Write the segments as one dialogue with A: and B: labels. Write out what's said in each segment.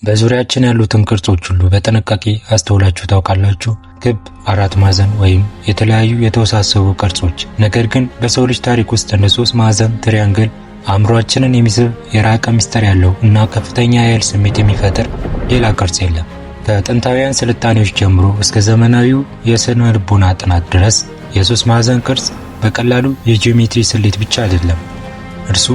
A: በዙሪያችን ያሉትን ቅርጾች ሁሉ በጥንቃቄ አስተውላችሁ ታውቃላችሁ? ክብ፣ አራት ማዕዘን ወይም የተለያዩ የተወሳሰቡ ቅርጾች። ነገር ግን በሰው ልጅ ታሪክ ውስጥ እንደ ሶስት ማዕዘን ትሪያንግል አእምሯችንን የሚስብ የራቀ ምስጢር ያለው እና ከፍተኛ የኃይል ስሜት የሚፈጥር ሌላ ቅርጽ የለም። ከጥንታውያን ስልጣኔዎች ጀምሮ እስከ ዘመናዊው የስነ ልቦና ጥናት ድረስ የሶስት ማዕዘን ቅርጽ በቀላሉ የጂኦሜትሪ ስሌት ብቻ አይደለም። እርሱ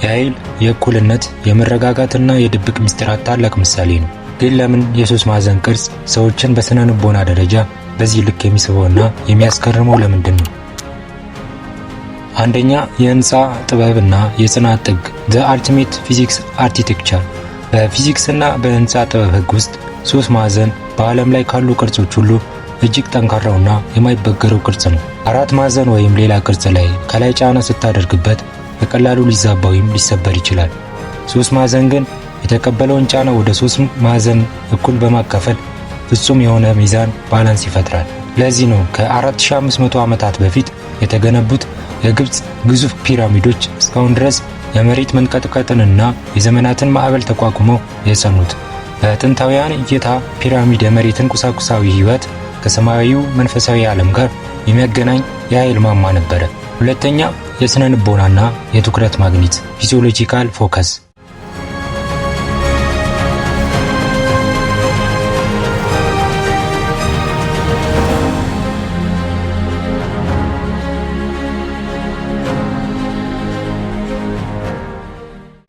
A: የኃይል፣ የእኩልነት፣ የመረጋጋትና የድብቅ ምስጢራት ታላቅ ምሳሌ ነው። ግን ለምን የሶስት ማዕዘን ቅርጽ ሰዎችን በስነ ልቦና ደረጃ በዚህ ልክ የሚስበውና የሚያስገርመው ለምንድን ነው? አንደኛ፣ የህንፃ ጥበብና የጽናት ጥግ ዘ አልቲሜት ፊዚክስ አርኪቴክቸር። በፊዚክስና በህንፃ ጥበብ ህግ ውስጥ ሶስት ማዕዘን በዓለም ላይ ካሉ ቅርጾች ሁሉ እጅግ ጠንካራውና የማይበገረው ቅርጽ ነው። አራት ማዕዘን ወይም ሌላ ቅርጽ ላይ ከላይ ጫና ስታደርግበት በቀላሉ ሊዛባ ወይም ሊሰበር ይችላል። ሶስት ማዕዘን ግን የተቀበለውን ጫና ወደ ሶስት ማዕዘን እኩል በማካፈል ፍጹም የሆነ ሚዛን ባላንስ ይፈጥራል። ለዚህ ነው ከ4500 ዓመታት በፊት የተገነቡት የግብፅ ግዙፍ ፒራሚዶች እስካሁን ድረስ የመሬት መንቀጥቀጥንና የዘመናትን ማዕበል ተቋቁመው የጸኑት። በጥንታውያን እይታ ፒራሚድ የመሬትን ቁሳቁሳዊ ህይወት ከሰማያዊው መንፈሳዊ ዓለም ጋር የሚያገናኝ የኃይል ማማ ነበረ። ሁለተኛ፣ የስነ ልቦናና የትኩረት ማግኔት ፊዚዮሎጂካል ፎከስ።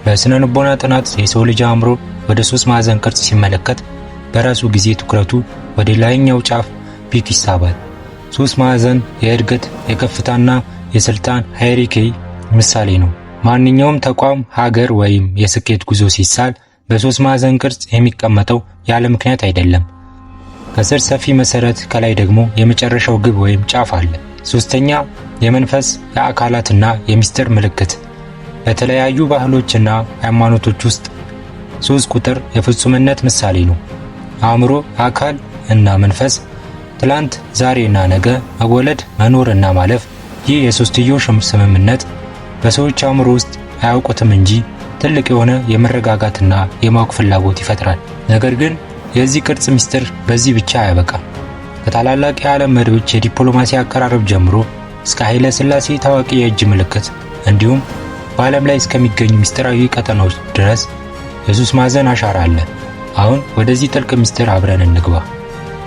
A: በስነ ልቦና ጥናት የሰው ልጅ አእምሮ ወደ ሶስት ማዕዘን ቅርጽ ሲመለከት በራሱ ጊዜ ትኩረቱ ወደ ላይኛው ጫፍ ፒክ ይሳባል። ሶስት ማዕዘን የእድገት የከፍታና የስልጣን ሃይራርኪ ምሳሌ ነው። ማንኛውም ተቋም፣ ሀገር ወይም የስኬት ጉዞ ሲሳል በሶስት ማዕዘን ቅርጽ የሚቀመጠው ያለ ምክንያት አይደለም። ከስር ሰፊ መሰረት፣ ከላይ ደግሞ የመጨረሻው ግብ ወይም ጫፍ አለ። ሶስተኛ፣ የመንፈስ የአካላትና የሚስጥር ምልክት። በተለያዩ ባህሎችና ሃይማኖቶች ውስጥ ሶስት ቁጥር የፍጹምነት ምሳሌ ነው። አእምሮ፣ አካል እና መንፈስ፣ ትላንት፣ ዛሬና ነገ፣ መወለድ፣ መኖርና ማለፍ። ይህ የሶስትዮሽ ስምምነት በሰዎች አእምሮ ውስጥ አያውቁትም እንጂ ትልቅ የሆነ የመረጋጋትና የማወቅ ፍላጎት ይፈጥራል። ነገር ግን የዚህ ቅርጽ ምስጢር በዚህ ብቻ አያበቃም። ከታላላቅ የዓለም መሪዎች የዲፕሎማሲ አቀራረብ ጀምሮ እስከ ኃይለ ሥላሴ ታዋቂ የእጅ ምልክት እንዲሁም በዓለም ላይ እስከሚገኙ ምስጢራዊ ቀጠናዎች ድረስ የሶስት ማዕዘን አሻራ አለ። አሁን ወደዚህ ጥልቅ ምስጢር አብረን እንግባ።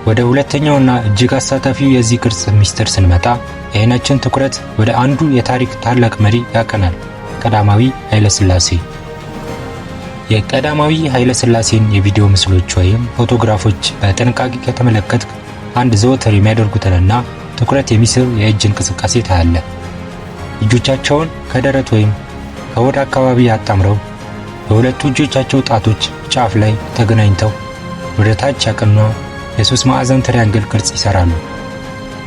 A: ወደ ሁለተኛውና እጅግ አሳታፊው የዚህ ቅርጽ ምስጢር ስንመጣ የዓይናችን ትኩረት ወደ አንዱ የታሪክ ታላቅ መሪ ያቀናል፣ ቀዳማዊ ኃይለ ሥላሴ። የቀዳማዊ ኃይለ ሥላሴን የቪዲዮ ምስሎች ወይም ፎቶግራፎች በጥንቃቄ ከተመለከትክ አንድ ዘወትር የሚያደርጉትንና ትኩረት የሚስብ የእጅ እንቅስቃሴ ታያለ። እጆቻቸውን ከደረት ወይም ከሆድ አካባቢ አጣምረው በሁለቱ እጆቻቸው ጣቶች ጫፍ ላይ ተገናኝተው ወደ ታች ያቀና የሶስት ማዕዘን ትሪያንግል ቅርጽ ይሰራሉ።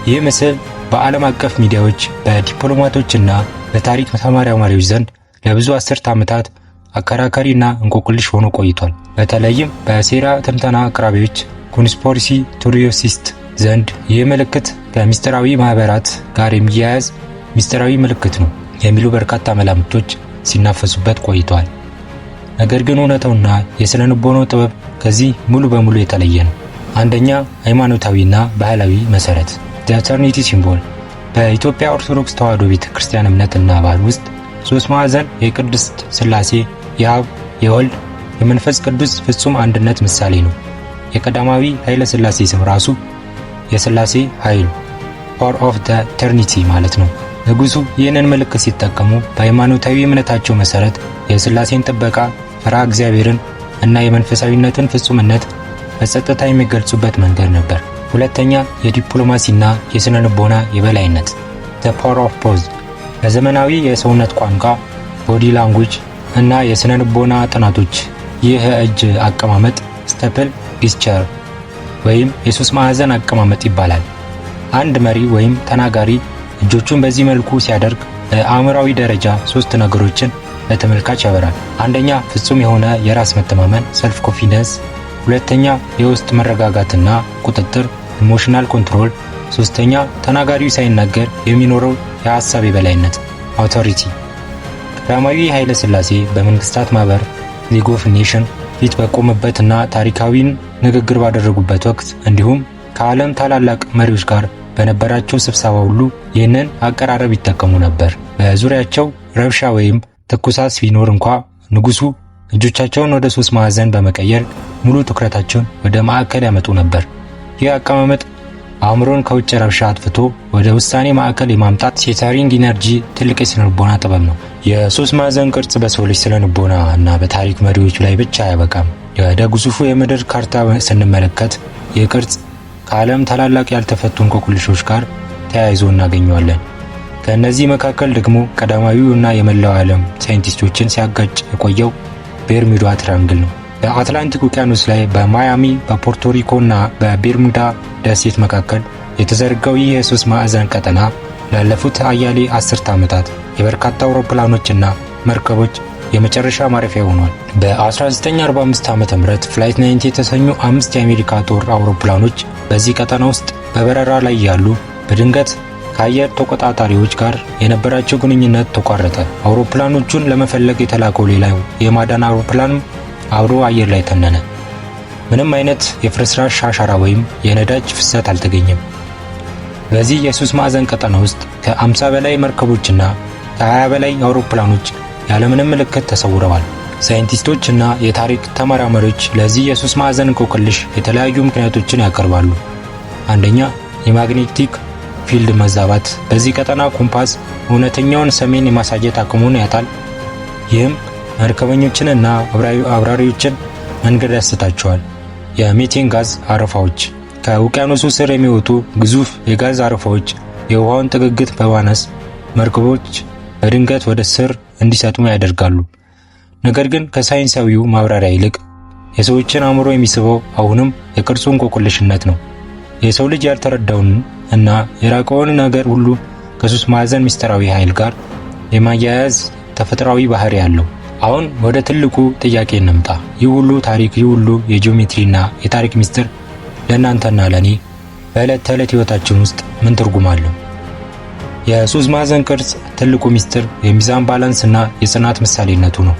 A: ይህ ምስል በዓለም አቀፍ ሚዲያዎች፣ በዲፕሎማቶችና በታሪክ ተመራማሪዎች ዘንድ ለብዙ አስርት ዓመታት አከራካሪና እንቆቅልሽ ሆኖ ቆይቷል። በተለይም በሴራ ትንተና አቅራቢዎች ኮንስፒረሲ ቲዮሪስት ዘንድ ይህ ምልክት ከምስጢራዊ ማህበራት ጋር የሚያያዝ ምስጢራዊ ምልክት ነው የሚሉ በርካታ መላምቶች ሲናፈሱበት ቆይተዋል። ነገር ግን እውነታውና የስነ ልቦናው ጥበብ ከዚህ ሙሉ በሙሉ የተለየ ነው። አንደኛ፣ ሃይማኖታዊና ባህላዊ መሰረት ዘ ኢተርኒቲ ሲምቦል። በኢትዮጵያ ኦርቶዶክስ ተዋሕዶ ቤተክርስቲያን እምነትና ባህል ውስጥ ሶስት ማዕዘን የቅድስት ሥላሴ የአብ፣ የወልድ፣ የመንፈስ ቅዱስ ፍጹም አንድነት ምሳሌ ነው። የቀዳማዊ ኃይለ ሥላሴ ስም ራሱ የሥላሴ ኃይል ፓወር ኦፍ ዘ ኢተርኒቲ ማለት ነው። ንጉሱ ይህንን ምልክት ሲጠቀሙ በሃይማኖታዊ እምነታቸው መሰረት የሥላሴን ጥበቃ፣ ፈሪሃ እግዚአብሔርን እና የመንፈሳዊነትን ፍጹምነት በጸጥታ የሚገልጹበት መንገድ ነበር። ሁለተኛ፣ የዲፕሎማሲና የስነ ልቦና የበላይነት the power of pose። በዘመናዊ የሰውነት ቋንቋ ቦዲ ላንጉዌጅ እና የስነ ልቦና ጥናቶች ይህ እጅ አቀማመጥ ስቴፕል ፒስቸር ወይም የሶስት ማዕዘን አቀማመጥ ይባላል። አንድ መሪ ወይም ተናጋሪ እጆቹን በዚህ መልኩ ሲያደርግ በአእምሯዊ ደረጃ ሶስት ነገሮችን ለተመልካች ያበራል። አንደኛ፣ ፍጹም የሆነ የራስ መተማመን ሰልፍ ኮንፊደንስ። ሁለተኛ፣ የውስጥ መረጋጋትና ቁጥጥር ኢሞሽናል ኮንትሮል። ሶስተኛ፣ ተናጋሪው ሳይናገር የሚኖረው የሐሳብ የበላይነት አውቶሪቲ። ቀዳማዊ ኃይለ ሥላሴ በመንግስታት ማህበር ሊግ ኦፍ ኔሽን ፊት በቆመበትና ታሪካዊን ንግግር ባደረጉበት ወቅት እንዲሁም ከዓለም ታላላቅ መሪዎች ጋር በነበራቸው ስብሰባ ሁሉ ይህንን አቀራረብ ይጠቀሙ ነበር። በዙሪያቸው ረብሻ ወይም ትኩሳት ቢኖር እንኳ ንጉሱ እጆቻቸውን ወደ 3 ማዕዘን በመቀየር ሙሉ ትኩረታቸውን ወደ ማዕከል ያመጡ ነበር። ይህ አቀማመጥ አእምሮን ከውጭ ረብሻ አጥፍቶ ወደ ውሳኔ ማዕከል የማምጣት ሴንተሪንግ ኢነርጂ ትልቅ የስነልቦና ጥበብ ነው። የ3 ማዕዘን ቅርጽ በሰው ልጅ ስነልቦና እና በታሪክ መሪዎች ላይ ብቻ አያበቃም። ወደ ግዙፉ የምድር ካርታ ስንመለከት ይህ ቅርጽ ከዓለም ታላላቅ ያልተፈቱ እንቆቅልሾች ጋር ተያይዞ እናገኘዋለን። ከእነዚህ መካከል ደግሞ ቀዳማዊው እና የመላው ዓለም ሳይንቲስቶችን ሲያጋጭ የቆየው ቤርሙዳ ትራያንግል ነው። በአትላንቲክ ውቅያኖስ ላይ በማያሚ በፖርቶሪኮ እና በቤርሙዳ ደሴት መካከል የተዘረጋው ይህ የ3 ማዕዘን ቀጠና ላለፉት አያሌ አስርተ ዓመታት የበርካታ አውሮፕላኖችና መርከቦች የመጨረሻ ማረፊያ ሆኗል። በ1945 ዓ.ም ፍላይት 90 የተሰኙ 5 የአሜሪካ ጦር አውሮፕላኖች በዚህ ቀጠና ውስጥ በበረራ ላይ ያሉ በድንገት ከአየር ተቆጣጣሪዎች ጋር የነበራቸው ግንኙነት ተቋረጠ። አውሮፕላኖቹን ለመፈለግ የተላከው ሌላው የማዳን አውሮፕላንም አብሮ አየር ላይ ተነነ። ምንም አይነት የፍርስራሽ አሻራ ወይም የነዳጅ ፍሰት አልተገኘም። በዚህ የ3 ማዕዘን ቀጠና ውስጥ ከ50 በላይ መርከቦችና ከ20 በላይ አውሮፕላኖች ያለምንም ምልክት ተሰውረዋል። ሳይንቲስቶች እና የታሪክ ተመራማሪዎች ለዚህ የ3 ማዕዘን እንቆቅልሽ የተለያዩ ምክንያቶችን ያቀርባሉ። አንደኛ፣ የማግኔቲክ ፊልድ መዛባት። በዚህ ቀጠና ኮምፓስ እውነተኛውን ሰሜን የማሳየት አቅሙን ያጣል። ይህም መርከበኞችን እና አብራሪዎችን መንገድ ያስታቸዋል። የሜቴን ጋዝ አረፋዎች። ከውቅያኖሱ ስር የሚወጡ ግዙፍ የጋዝ አረፋዎች የውሃውን ጥግግት በማነስ መርከቦች በድንገት ወደ ስር እንዲሰጥሙ ያደርጋሉ። ነገር ግን ከሳይንሳዊው ማብራሪያ ይልቅ የሰዎችን አእምሮ የሚስበው አሁንም የቅርጹ እንቆቅልሽነት ነው። የሰው ልጅ ያልተረዳውን እና የራቀውን ነገር ሁሉ ከ3 ማዕዘን ምስጢራዊ ኃይል ጋር የማያያዝ ተፈጥሯዊ ባህሪ ያለው። አሁን ወደ ትልቁ ጥያቄ እንምጣ። ይህ ሁሉ ታሪክ፣ ይህ ሁሉ የጂኦሜትሪና የታሪክ ምስጢር ለእናንተና ለእኔ በዕለት ተዕለት ሕይወታችን ውስጥ ምን ትርጉም አለው? የ3 ማዕዘን ቅርጽ ትልቁ ምስጢር የሚዛን ባላንስ እና የጽናት ምሳሌነቱ ነው።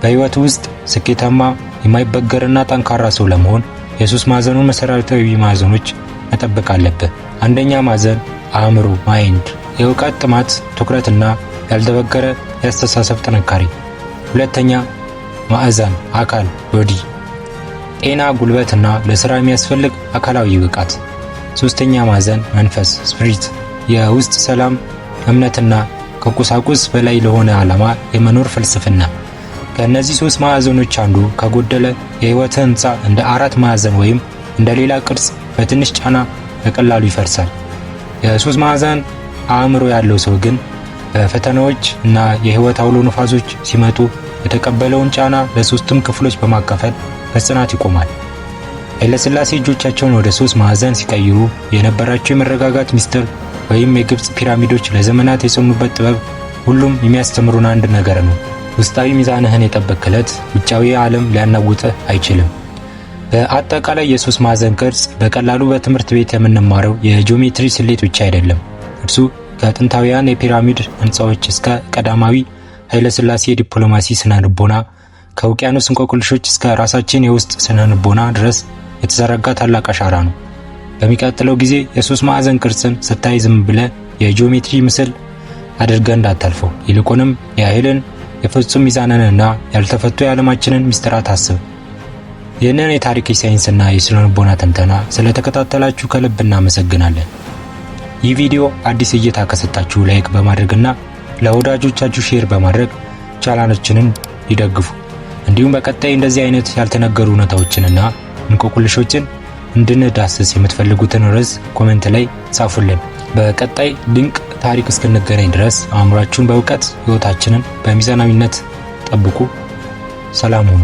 A: በሕይወት ውስጥ ስኬታማ የማይበገርና ጠንካራ ሰው ለመሆን የ3 ማዕዘኑን መሠረታዊ ማዕዘኖች መጠበቅ አለብህ። አንደኛ ማዕዘን አእምሮ ማይንድ፣ የእውቀት ጥማት፣ ትኩረትና ያልተበገረ የአስተሳሰብ ጥንካሬ። ሁለተኛ ማዕዘን አካል ቦዲ፣ ጤና፣ ጉልበትና ለሥራ የሚያስፈልግ አካላዊ ብቃት። ሶስተኛ ማዕዘን መንፈስ ስፒሪት፣ የውስጥ ሰላም፣ እምነትና ከቁሳቁስ በላይ ለሆነ ዓላማ የመኖር ፍልስፍና። ከእነዚህ 3 ማዕዘኖች አንዱ ከጎደለ የሕይወት ሕንፃ እንደ 4 ማዕዘን ወይም እንደ ሌላ ቅርጽ በትንሽ ጫና በቀላሉ ይፈርሳል። የ3 ማዕዘን አእምሮ ያለው ሰው ግን በፈተናዎች እና የሕይወት አውሎ ነፋሶች ሲመጡ የተቀበለውን ጫና ለ3ቱም ክፍሎች በማካፈል በጽናት ይቆማል። ኃይለሥላሴ እጆቻቸውን ወደ 3 ማዕዘን ሲቀይሩ የነበራቸው የመረጋጋት ምስጢር ወይም የግብፅ ፒራሚዶች ለዘመናት የጸኑበት ጥበብ ሁሉም የሚያስተምሩን አንድ ነገር ነው። ውስጣዊ ሚዛንህን የጠበቅክ ዕለት ውጫዊ ዓለም ሊያናውጥህ አይችልም። በአጠቃላይ የ3 ማዕዘን ቅርጽ በቀላሉ በትምህርት ቤት የምንማረው የጂኦሜትሪ ስሌት ብቻ አይደለም። እርሱ ከጥንታውያን የፒራሚድ ሕንፃዎች እስከ ቀዳማዊ ኃይለሥላሴ የዲፕሎማሲ ስነ-ልቦና፣ ከውቅያኖስ እንቆቅልሾች እስከ ራሳችን የውስጥ ስነ-ልቦና ድረስ የተዘረጋ ታላቅ አሻራ ነው። በሚቀጥለው ጊዜ የ3 ማዕዘን ቅርጽን ስታይ ዝም ብለህ የጂኦሜትሪ ምስል አድርገህ እንዳታልፈው። ይልቁንም የኃይልን፣ የፍጹም ሚዛንንና ያልተፈቱ የዓለማችንን ምስጢራት አስብ። ይህንን የታሪክ ሳይንስና የስነ-ልቦና ትንተና ስለተከታተላችሁ ከልብ እናመሰግናለን። ይህ ቪዲዮ አዲስ እይታ ከሰጣችሁ ላይክ በማድረግና ለወዳጆቻችሁ ሼር በማድረግ ቻናላችንን ይደግፉ። እንዲሁም በቀጣይ እንደዚህ አይነት ያልተነገሩ እውነታዎችንና እንቆቅልሾችን እንድንዳስስ የምትፈልጉትን ርዕስ ኮሜንት ላይ ጻፉልን። በቀጣይ ድንቅ ታሪክ እስክንገናኝ ድረስ አእምሯችሁን በእውቀት ሕይወታችንን በሚዛናዊነት ጠብቁ። ሰላም ሁኑ።